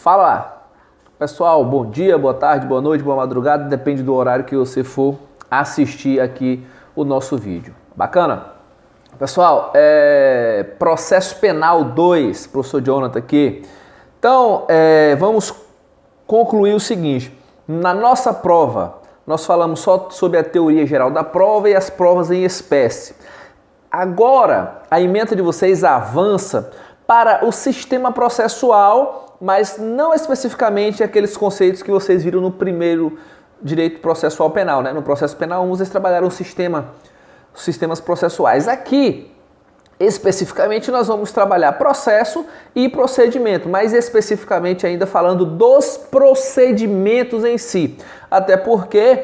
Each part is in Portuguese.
Fala, pessoal, bom dia, boa tarde, boa noite, boa madrugada, depende do horário que você for assistir aqui o nosso vídeo. Bacana? Pessoal, processo penal 2, professor Jonathan aqui. Então, vamos concluir o seguinte, na nossa prova, nós falamos só sobre a teoria geral da prova e as provas em espécie. Agora, a ementa de vocês avança para o sistema processual, mas não especificamente aqueles conceitos que vocês viram no primeiro direito processual penal, né? No processo penal 1, vocês trabalharam os sistemas processuais. Aqui, especificamente, nós vamos trabalhar processo e procedimento, mais especificamente ainda falando dos procedimentos em si. Até porque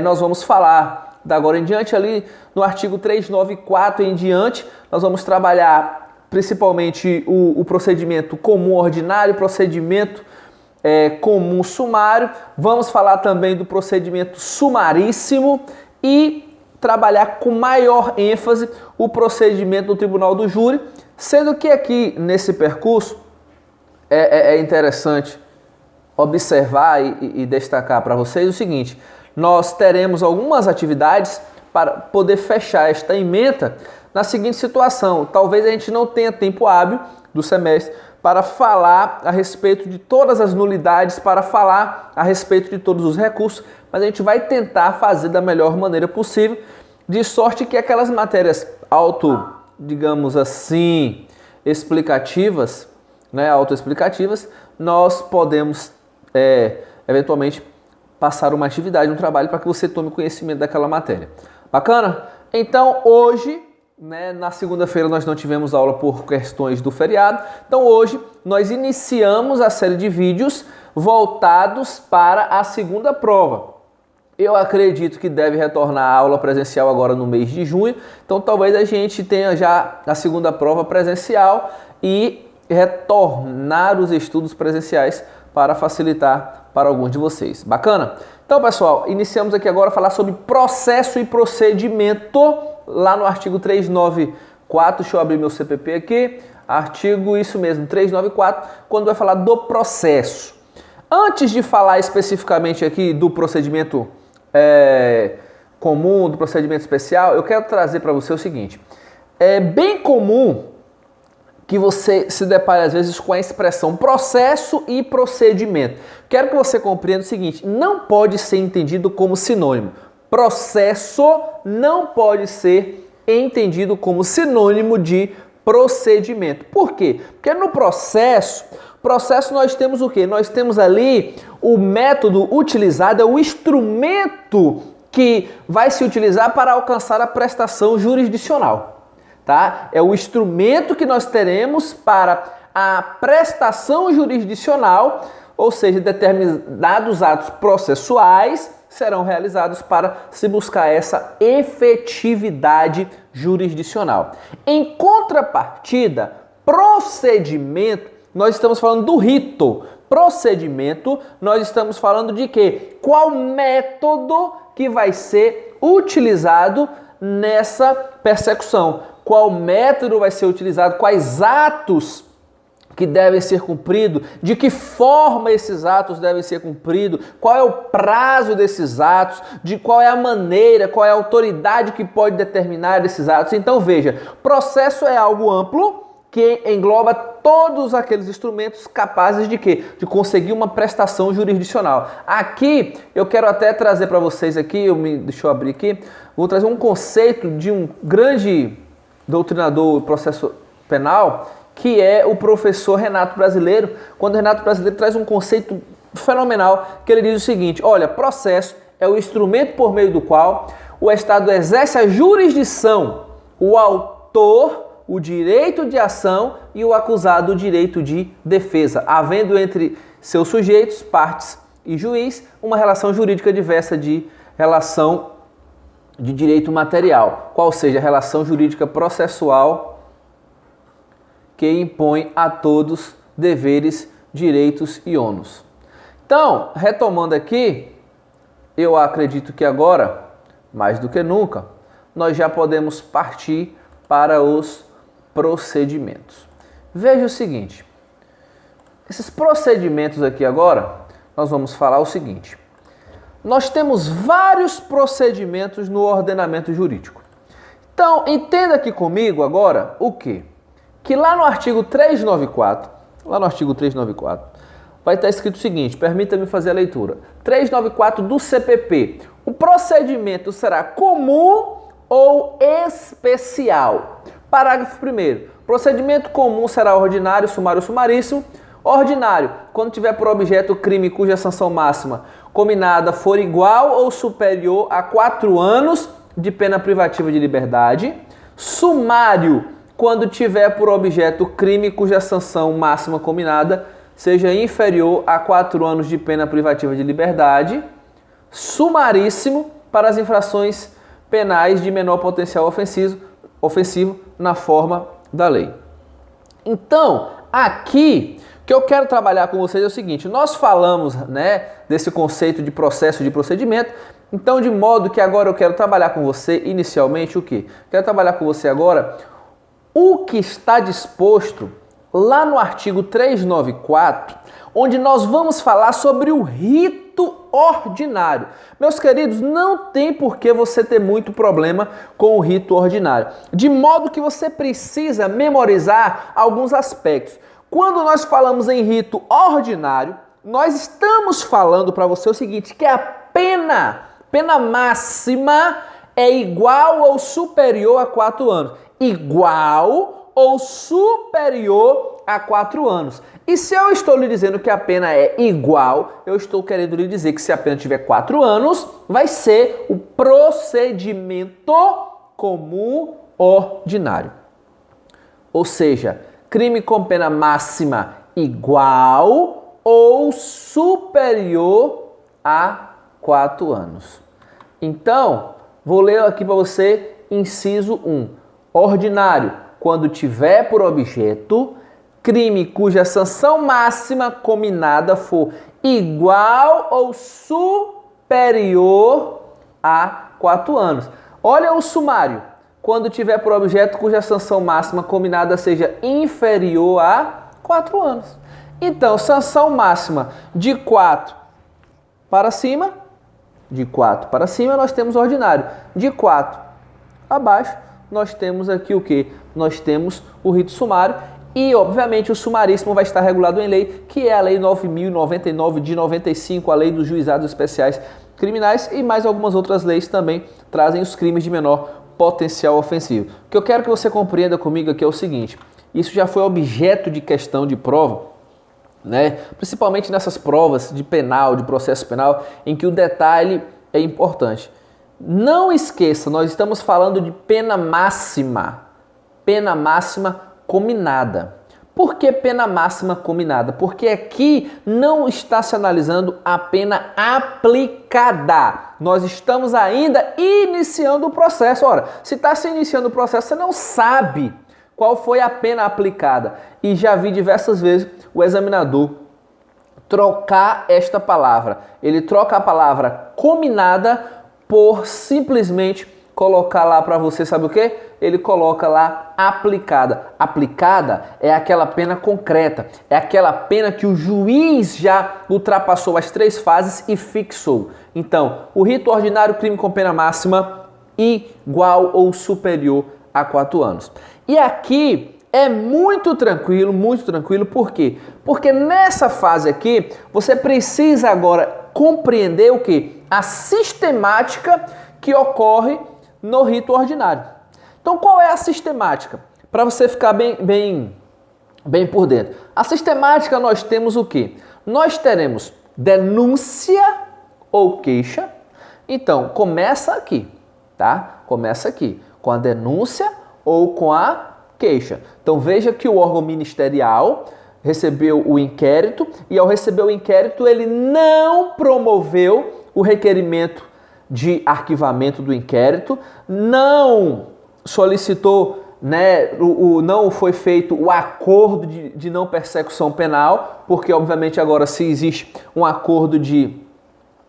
nós vamos falar da agora em diante, ali no artigo 394 em diante, nós vamos trabalhar principalmente o procedimento comum ordinário, procedimento comum sumário. Vamos falar também do procedimento sumaríssimo e trabalhar com maior ênfase o procedimento do tribunal do júri, sendo que aqui nesse percurso é interessante observar e destacar para vocês o seguinte: nós teremos algumas atividades para poder fechar esta ementa na seguinte situação: talvez a gente não tenha tempo hábil do semestre para falar a respeito de todas as nulidades, para falar a respeito de todos os recursos, mas a gente vai tentar fazer da melhor maneira possível, de sorte que aquelas matérias digamos assim, explicativas, né, autoexplicativas, nós podemos eventualmente passar uma atividade, um trabalho para que você tome conhecimento daquela matéria. Bacana? Então hoje, né, na segunda-feira nós não tivemos aula por questões do feriado, então hoje nós iniciamos a série de vídeos voltados para a segunda prova. Eu acredito que deve retornar a aula presencial agora no mês de junho, então talvez a gente tenha já a segunda prova presencial e retornar os estudos presenciais para facilitar para alguns de vocês. Bacana? Então, pessoal, iniciamos aqui agora a falar sobre processo e procedimento, lá no artigo 394, deixa eu abrir meu CPP aqui, artigo, isso mesmo, 394, quando vai falar do processo. Antes de falar especificamente aqui do procedimento comum, do procedimento especial, eu quero trazer para você o seguinte: é bem comum que você se depare às vezes com a expressão processo e procedimento. Quero que você compreenda o seguinte: não pode ser entendido como sinônimo. Processo não pode ser entendido como sinônimo de procedimento. Por quê? Porque no processo nós temos o quê? Nós temos ali o método utilizado, é o instrumento que vai se utilizar para alcançar a prestação jurisdicional. Tá? É o instrumento que nós teremos para a prestação jurisdicional, ou seja, determinados atos processuais serão realizados para se buscar essa efetividade jurisdicional. Em contrapartida, procedimento, nós estamos falando do rito. Procedimento, nós estamos falando de quê? Qual método que vai ser utilizado nessa persecução? Qual método vai ser utilizado? Quais atos que devem ser cumpridos? De que forma esses atos devem ser cumpridos? Qual é o prazo desses atos? De qual é a maneira, qual é a autoridade que pode determinar esses atos? Então veja, processo é algo amplo que engloba todos aqueles instrumentos capazes de quê? De conseguir uma prestação jurisdicional. Aqui eu quero até trazer para vocês aqui, deixa eu abrir aqui, vou trazer um conceito de um grande doutrinador do processo penal, que é o professor Renato Brasileiro. Quando o Renato Brasileiro traz um conceito fenomenal, que ele diz o seguinte: olha, processo é o instrumento por meio do qual o Estado exerce a jurisdição, o autor o direito de ação e o acusado o direito de defesa, havendo entre seus sujeitos, partes e juiz, uma relação jurídica diversa de relação de direito material, qual seja a relação jurídica processual que impõe a todos deveres, direitos e ônus. Então, retomando aqui, eu acredito que agora, mais do que nunca, nós já podemos partir para os procedimentos. Veja o seguinte, Esses procedimentos aqui agora, nós vamos falar o seguinte. Nós temos vários procedimentos no ordenamento jurídico. Então, entenda aqui comigo agora o quê? Que lá no artigo 394, vai estar escrito o seguinte, permita-me fazer a leitura. 394 do CPP. O procedimento será comum ou especial. Parágrafo 1º. Procedimento comum será ordinário, sumário ou sumaríssimo. Ordinário, quando tiver por objeto o crime cuja sanção máxima combinada for igual ou superior a 4 anos de pena privativa de liberdade. Sumário, quando tiver por objeto o crime cuja sanção máxima combinada seja inferior a 4 anos de pena privativa de liberdade. Sumaríssimo, para as infrações penais de menor potencial ofensivo na forma da lei. Então, aqui, o que eu quero trabalhar com vocês é o seguinte, nós falamos, desse conceito de processo de procedimento, então de modo que agora eu quero trabalhar com você inicialmente o quê? Quero trabalhar com você agora o que está disposto lá no artigo 394, onde nós vamos falar sobre o rito ordinário. Meus queridos, não tem por que você ter muito problema com o rito ordinário, de modo que você precisa memorizar alguns aspectos. Quando nós falamos em rito ordinário, nós estamos falando para você o seguinte, que a pena máxima é igual ou superior a 4 anos. Igual ou superior a 4 anos. E se eu estou lhe dizendo que a pena é igual, eu estou querendo lhe dizer que se a pena tiver 4 anos, vai ser o procedimento comum ordinário. Ou seja, crime com pena máxima igual ou superior a 4 anos. Então, vou ler aqui para você, inciso 1. Ordinário, quando tiver por objeto crime cuja sanção máxima combinada for igual ou superior a 4 anos. Olha o sumário. Quando tiver por objeto cuja sanção máxima combinada seja inferior a 4 anos. Então, sanção máxima de 4 para cima, nós temos ordinário. De 4 abaixo, nós temos aqui o quê? Nós temos o rito sumário e, obviamente, o sumaríssimo vai estar regulado em lei, que é a Lei 9.099 de 95, a Lei dos Juizados Especiais Criminais, e mais algumas outras leis também trazem os crimes de menor potencial ofensivo. O que eu quero que você compreenda comigo aqui é o seguinte, isso já foi objeto de questão de prova, principalmente nessas provas de penal, de processo penal, em que o detalhe é importante. Não esqueça, nós estamos falando de pena máxima combinada. Por que pena máxima combinada? Porque aqui não está se analisando a pena aplicada. Nós estamos ainda iniciando o processo. Ora, se está se iniciando o processo, você não sabe qual foi a pena aplicada. E já vi diversas vezes o examinador trocar esta palavra. Ele troca a palavra combinada por simplesmente colocar lá para você, sabe o quê? Ele coloca lá aplicada. Aplicada é aquela pena concreta, é aquela pena que o juiz já ultrapassou as 3 fases e fixou. Então, o rito ordinário, crime com pena máxima igual ou superior a 4 anos. E aqui é muito tranquilo, por quê? Porque nessa fase aqui, você precisa agora compreender o quê? A sistemática que ocorre no rito ordinário. Então, qual é a sistemática? Para você ficar bem por dentro. A sistemática nós temos o quê? Nós teremos denúncia ou queixa. Então, começa aqui, tá? Começa aqui, com a denúncia ou com a queixa. Então, veja que o órgão ministerial recebeu o inquérito e, ao receber o inquérito, ele não promoveu o requerimento de arquivamento do inquérito, não solicitou, não foi feito o acordo de não persecução penal, porque obviamente agora se existe um acordo de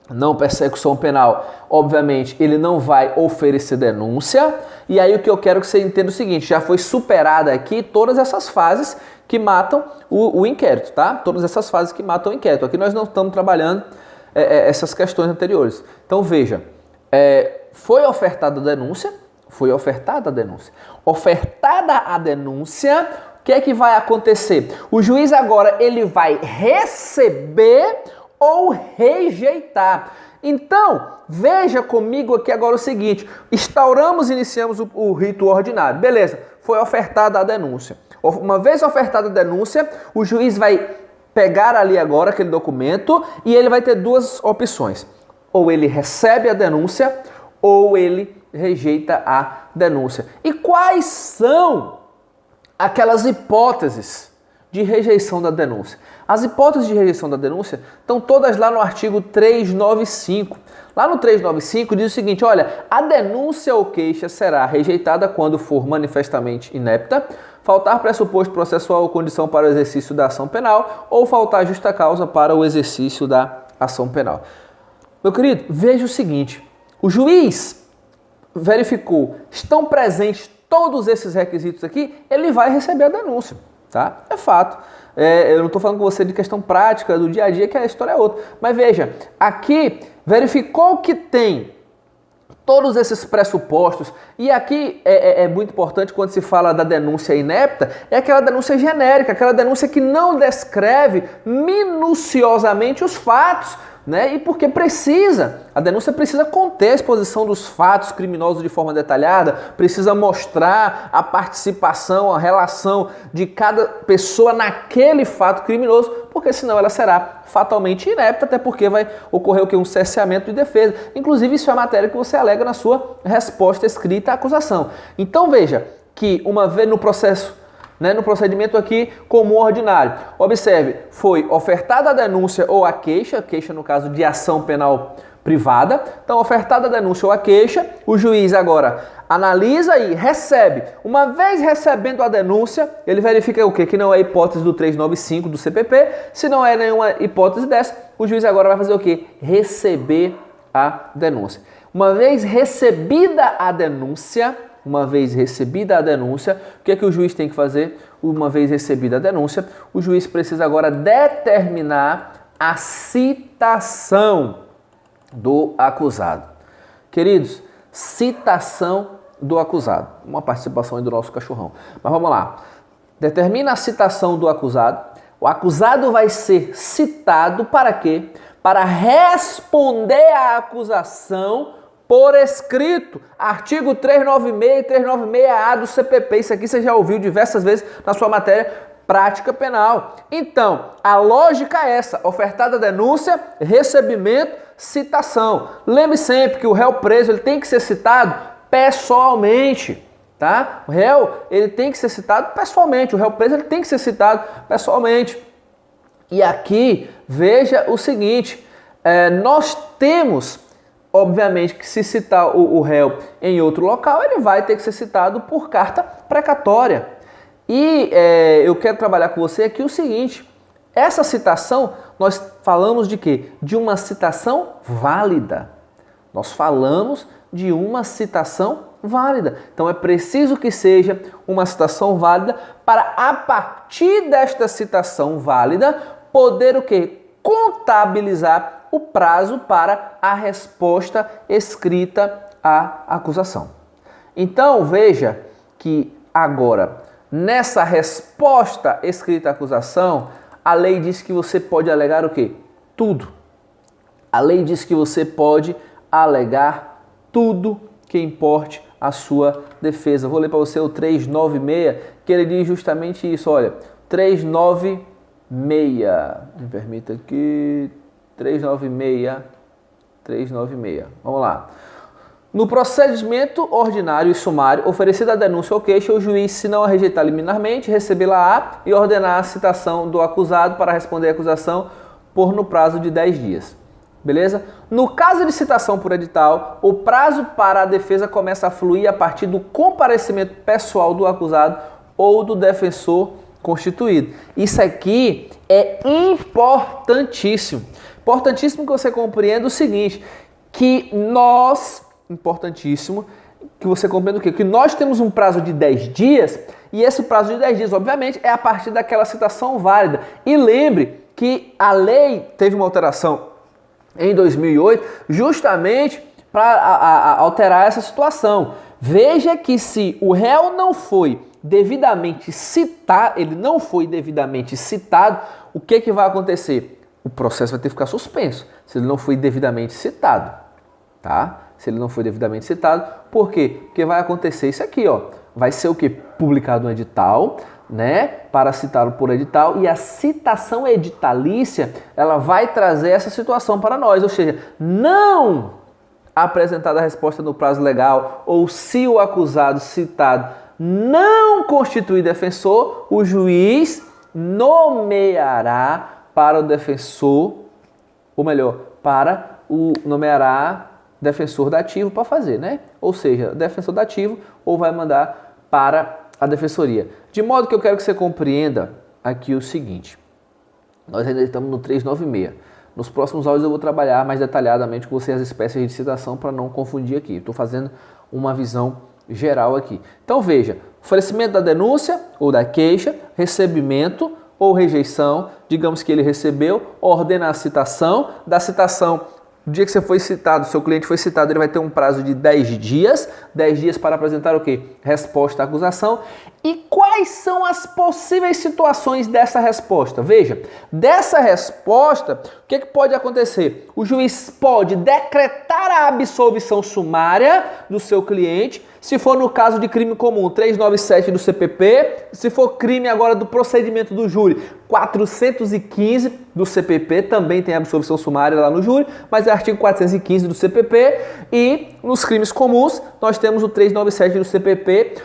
não persecução penal, obviamente, ele não vai oferecer denúncia. E aí o que eu quero que você entenda é o seguinte, já foi superada aqui todas essas fases que matam o inquérito, tá? Todas essas fases que matam o inquérito. Aqui nós não estamos trabalhando essas questões anteriores. Então veja, foi ofertada a denúncia, Ofertada a denúncia, o que é que vai acontecer? O juiz agora ele vai receber ou rejeitar. Então, veja comigo aqui agora o seguinte, iniciamos o rito ordinário, beleza, foi ofertada a denúncia. Uma vez ofertada a denúncia, o juiz vai pegar ali agora aquele documento e ele vai ter duas opções. Ou ele recebe a denúncia ou ele rejeita a denúncia. E quais são aquelas hipóteses de rejeição da denúncia? As hipóteses de rejeição da denúncia estão todas lá no artigo 395. Lá no 395 diz o seguinte, olha, a denúncia ou queixa será rejeitada quando for manifestamente inepta, faltar pressuposto processual ou condição para o exercício da ação penal ou faltar justa causa para o exercício da ação penal. Meu querido, veja o seguinte, o juiz verificou, estão presentes todos esses requisitos aqui, ele vai receber a denúncia, tá? É fato. Eu não estou falando com você de questão prática do dia a dia, que a história é outra. Mas veja, aqui verificou que tem todos esses pressupostos, e aqui é muito importante quando se fala da denúncia inepta, é aquela denúncia genérica, aquela denúncia que não descreve minuciosamente os fatos, né? E porque a denúncia precisa conter a exposição dos fatos criminosos de forma detalhada, precisa mostrar a participação, a relação de cada pessoa naquele fato criminoso, porque senão ela será fatalmente inepta, até porque vai ocorrer o quê? Um cerceamento de defesa. Inclusive isso é a matéria que você alega na sua resposta escrita à acusação. Então veja que uma vez no processo, no procedimento aqui comum ordinário. Observe, foi ofertada a denúncia ou a queixa no caso de ação penal privada. Então, ofertada a denúncia ou a queixa, o juiz agora analisa e recebe. Uma vez recebendo a denúncia, ele verifica o quê? Que não é hipótese do 395 do CPP. Se não é nenhuma hipótese dessa, o juiz agora vai fazer o quê? Receber a denúncia. Uma vez recebida a denúncia, o que é que o juiz tem que fazer? Uma vez recebida a denúncia, o juiz precisa agora determinar a citação do acusado. Queridos, citação do acusado. Uma participação aí do nosso cachorrão. Mas vamos lá. Determina a citação do acusado. O acusado vai ser citado para quê? Para responder à acusação por escrito, artigo 396 e 396A do CPP. Isso aqui você já ouviu diversas vezes na sua matéria prática penal. Então, a lógica é essa: ofertada a denúncia, recebimento, citação. Lembre sempre que o réu preso ele tem que ser citado pessoalmente, tá? O réu ele tem que ser citado pessoalmente. O réu preso ele tem que ser citado pessoalmente. E aqui veja o seguinte: nós temos obviamente que se citar o réu em outro local, ele vai ter que ser citado por carta precatória. E eu quero trabalhar com você aqui o seguinte, essa citação, nós falamos de quê? De uma citação válida. Nós falamos de uma citação válida. Então é preciso que seja uma citação válida para, a partir desta citação válida, poder o quê? Contabilizar o prazo para a resposta escrita à acusação. Então, veja que agora, nessa resposta escrita à acusação, a lei diz que você pode alegar o quê? Tudo. A lei diz que você pode alegar tudo que importe a sua defesa. Vou ler para você o 396, que ele diz justamente isso. Olha, 396, me permita aqui... 396. Vamos lá. No procedimento ordinário e sumário, oferecida a denúncia ou queixa, o juiz, se não a rejeitar liminarmente, recebê-la-á e ordenar a citação do acusado para responder à acusação por no prazo de 10 dias. Beleza? No caso de citação por edital, o prazo para a defesa começa a fluir a partir do comparecimento pessoal do acusado ou do defensor constituído. Isso aqui é importantíssimo. Importantíssimo que você compreenda o seguinte, importantíssimo que você compreenda o quê? Que nós temos um prazo de 10 dias e esse prazo de 10 dias, obviamente, é a partir daquela citação válida. E lembre que a lei teve uma alteração em 2008 justamente para alterar essa situação. Veja que se o réu não foi devidamente citado, ele não foi devidamente citado, o que vai acontecer? O processo vai ter que ficar suspenso, se ele não foi devidamente citado, tá? Se ele não foi devidamente citado, por quê? Porque vai acontecer isso aqui, ó. Vai ser o quê? Publicado um edital, né? Para citá-lo por edital, e a citação editalícia, ela vai trazer essa situação para nós, ou seja, não apresentada a resposta no prazo legal, ou se o acusado citado não constitui defensor, o juiz nomeará para o defensor, ou melhor, nomeará defensor dativo para fazer, né? Ou seja, defensor dativo ou vai mandar para a defensoria. De modo que eu quero que você compreenda aqui o seguinte, nós ainda estamos no 396. Nos próximos áudios eu vou trabalhar mais detalhadamente com você as espécies de citação para não confundir aqui. Estou fazendo uma visão geral aqui. Então veja, oferecimento da denúncia ou da queixa, recebimento ou rejeição, digamos que ele recebeu, ordena a citação, da citação, no dia que você foi citado, seu cliente foi citado, ele vai ter um prazo de 10 dias para apresentar o quê? Resposta à acusação. E quais são as possíveis situações dessa resposta? Veja, dessa resposta, o que pode acontecer? O juiz pode decretar a absolvição sumária do seu cliente, se for no caso de crime comum, 397 do CPP, se for crime agora do procedimento do júri, 415 do CPP, também tem absolvição sumária lá no júri, mas é artigo 415 do CPP, e nos crimes comuns nós temos o 397 do CPP,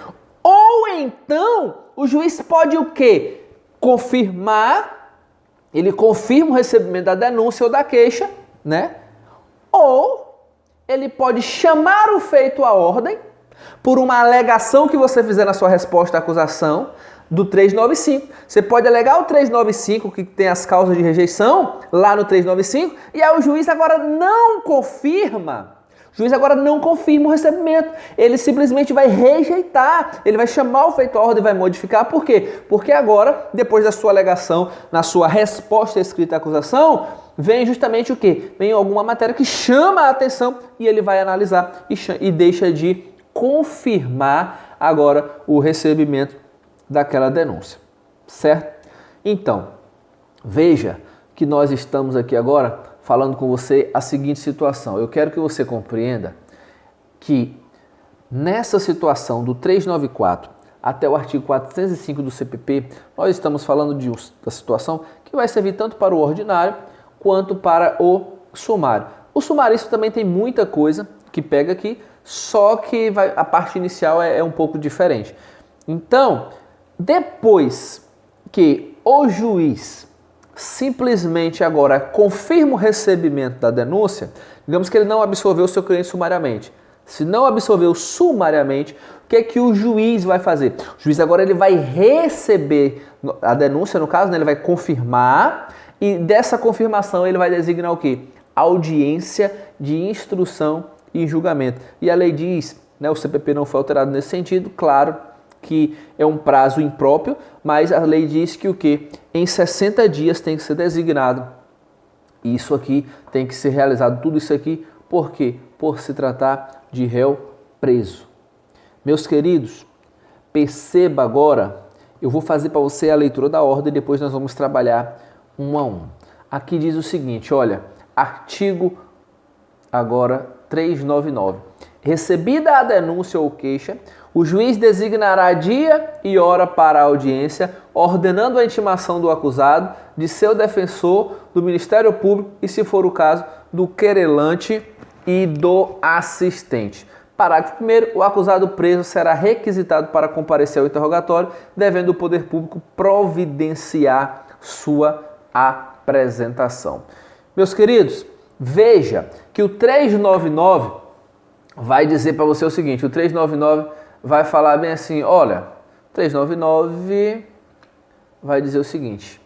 ou então o juiz pode o quê? Ele confirma o recebimento da denúncia ou da queixa, né? Ou ele pode chamar o feito à ordem, por uma alegação que você fizer na sua resposta à acusação do 395. Você pode alegar o 395, que tem as causas de rejeição, lá no 395, e aí o juiz agora não confirma. O juiz agora não confirma o recebimento. Ele simplesmente vai rejeitar, ele vai chamar o feito à ordem e vai modificar. Por quê? Porque agora, depois da sua alegação, na sua resposta escrita à acusação, vem justamente o quê? Vem alguma matéria que chama a atenção e ele vai analisar e deixa de confirmar agora o recebimento daquela denúncia, certo? Então, veja que nós estamos aqui agora falando com você a seguinte situação. Eu quero que você compreenda que nessa situação do 394 até o artigo 405 do CPP, nós estamos falando da situação que vai servir tanto para o ordinário quanto para o sumário. O sumarício também tem muita coisa que pega aqui, só que a parte inicial é um pouco diferente. Então, depois que o juiz simplesmente agora confirma o recebimento da denúncia, digamos que ele não absolveu o seu cliente sumariamente. Se não absolveu sumariamente, o que é que o juiz vai fazer? O juiz agora ele vai receber a denúncia, no caso, né, ele vai confirmar, e dessa confirmação ele vai designar o quê? Audiência de instrução e julgamento. E a lei diz, né, o CPP não foi alterado nesse sentido, claro que é um prazo impróprio, mas a lei diz que o quê? Em 60 dias tem que ser designado. Isso aqui tem que ser realizado, tudo isso aqui, por quê? Por se tratar de réu preso. Meus queridos, perceba agora, eu vou fazer para você a leitura da ordem e depois nós vamos trabalhar um a um. Aqui diz o seguinte, olha, artigo agora 399. Recebida a denúncia ou queixa, o juiz designará dia e hora para a audiência, ordenando a intimação do acusado, de seu defensor, do Ministério Público e, se for o caso, do querelante e do assistente. Parágrafo 1º. O acusado preso será requisitado para comparecer ao interrogatório, devendo o poder público providenciar sua apresentação. Meus queridos, veja que o 399 vai dizer para você o seguinte, o 399 vai falar bem assim, olha, 399 vai dizer o seguinte,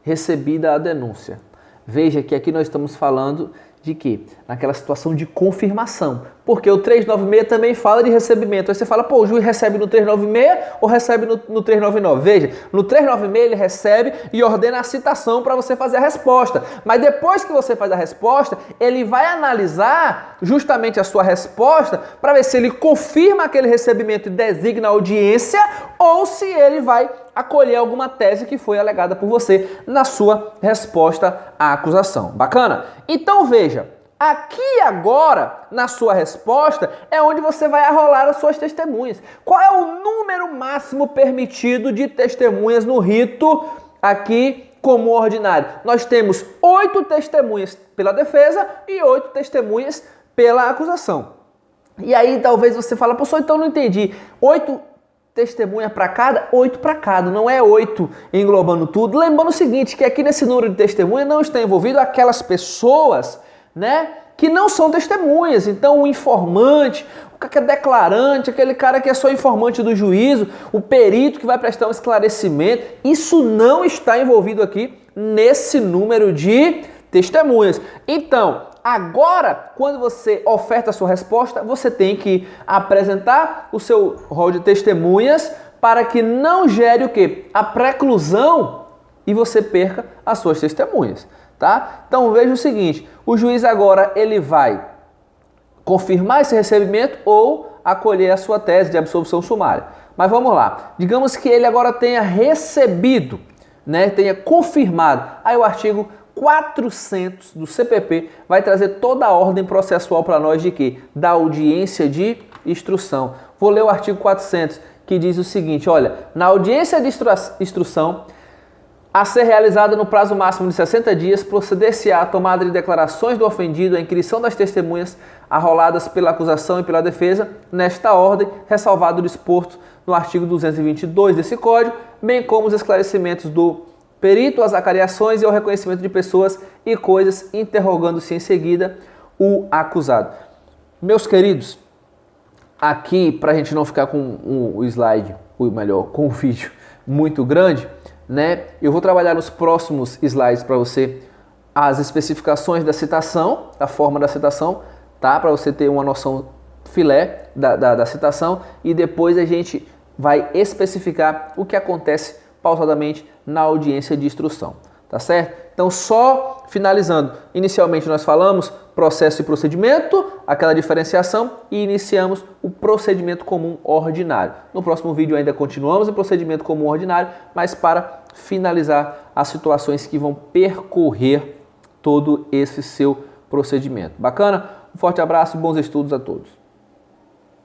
recebida a denúncia. Veja que aqui nós estamos falando de quê? Naquela situação de confirmação. Porque o 396 também fala de recebimento. Aí você fala, pô, o juiz recebe no 396 ou recebe no 399? Veja, no 396 ele recebe e ordena a citação para você fazer a resposta. Mas depois que você faz a resposta, ele vai analisar justamente a sua resposta para ver se ele confirma aquele recebimento e designa a audiência ou se ele vai acolher alguma tese que foi alegada por você na sua resposta à acusação. Bacana? Então veja, aqui agora, na sua resposta, é onde você vai arrolar as suas testemunhas. Qual é o número máximo permitido de testemunhas no rito aqui comum ordinário? Nós temos 8 testemunhas pela defesa e 8 testemunhas pela acusação. E aí talvez você fale, professor, então não entendi. 8 testemunha para cada, 8 para cada, não é 8 englobando tudo. Lembrando o seguinte, que aqui nesse número de testemunha não está envolvido aquelas pessoas, né, que não são testemunhas. Então o informante, o cara que é declarante, aquele cara que é só informante do juízo, o perito que vai prestar um esclarecimento, isso não está envolvido aqui nesse número de testemunhas. Então, agora, quando você oferta a sua resposta, você tem que apresentar o seu rol de testemunhas para que não gere o quê? A preclusão e você perca as suas testemunhas, tá? Então veja o seguinte, o juiz agora ele vai confirmar esse recebimento ou acolher a sua tese de absolvição sumária. Mas vamos lá, digamos que ele agora tenha recebido, né, tenha confirmado, aí o artigo 400 do CPP vai trazer toda a ordem processual para nós de quê? Da audiência de instrução. Vou ler o artigo 400 que diz o seguinte, olha, na audiência de instrução a ser realizada no prazo máximo de 60 dias, proceder-se-á a tomada de declarações do ofendido, a inquirição das testemunhas arroladas pela acusação e pela defesa, nesta ordem, ressalvado o disposto no artigo 222 desse Código, bem como os esclarecimentos do perito, as acariações e o reconhecimento de pessoas e coisas, interrogando-se em seguida o acusado. Meus queridos, aqui, para a gente não ficar com o slide, ou melhor, com o vídeo muito grande, né? Eu vou trabalhar nos próximos slides para você as especificações da citação, a forma da citação, tá? Para você ter uma noção filé da citação e depois a gente vai especificar o que acontece pausadamente na audiência de instrução, tá certo? Então, só finalizando, inicialmente nós falamos processo e procedimento, aquela diferenciação, e iniciamos o procedimento comum ordinário. No próximo vídeo ainda continuamos o procedimento comum ordinário, mas para finalizar as situações que vão percorrer todo esse seu procedimento. Bacana? Um forte abraço e bons estudos a todos.